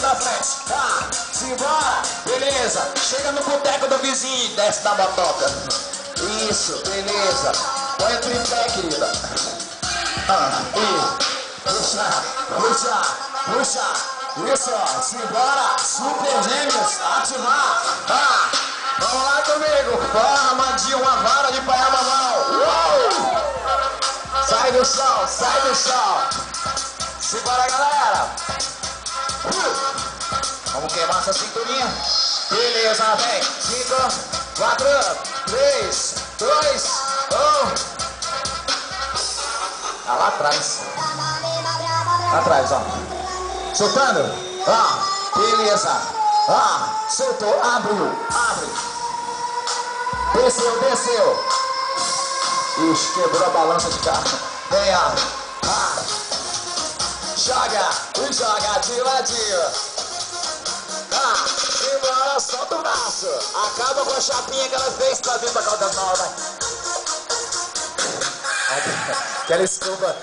da frente. Tá, simbora. Beleza. Chega no boteco do vizinho e desce da motoca. Isso, beleza. Põe o tripé, querida. E puxa, puxa, puxa. Isso, simbora. Super Gêmeos, ativar. Vamos lá comigo. Armadinha, uma vara de pai a mamão. Sai do chão, sai do chão. Simbora, galera. Vamos queimar essa cinturinha. Beleza, vem. 5, 4, 3, 2, 1. Tá lá atrás. Lá atrás, ó. Soltando. Beleza. Soltou, abriu, abre. Desceu, desceu. Ixi, quebrou a balança de carro. Vem, ó. Joga, joga de ladinho. Simbora, solta o braço. Acaba com a chapinha que ela fez pra vir pra Caldas Novas. Aquela escova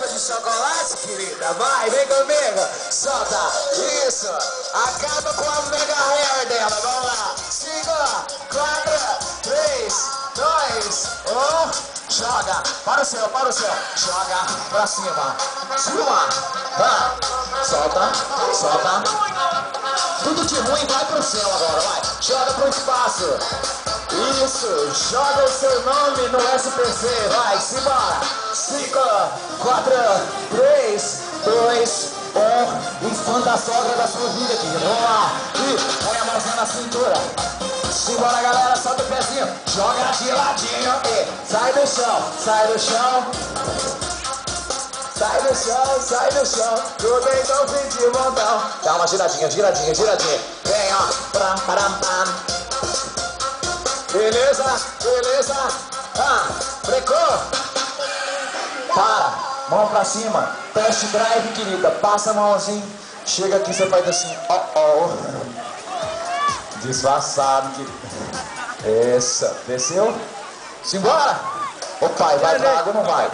de chocolate, querida. Vai, vem comigo. Solta. Isso. Acaba com a mega hair dela. Vamos lá. 5, 4, 3, 2, 1. Joga. Para o céu, para o céu. Joga pra cima. Cima. Solta. Solta. Tudo de ruim vai pro céu agora. Vai. Joga pro espaço. Isso, joga o seu nome no SPC, vai, simbora. 5, 4, 3, 2, 1. Espanta a sogra da sua vida aqui, vamos lá. E põe a mãozinha na cintura. Simbora, galera, solta o pezinho. Joga de ladinho e sai do chão, sai do chão. Sai do chão, sai do chão. Tudo então pedir montão. Dá uma giradinha, giradinha, giradinha. Vem, ó. Pram. Beleza, beleza. Brecou. Para, mão pra cima. Test drive, querida. Passa a mão assim. Chega aqui, você faz assim. Disfarçado, querida. Essa, desceu. Simbora. Ô pai, vai pra água ou não vai?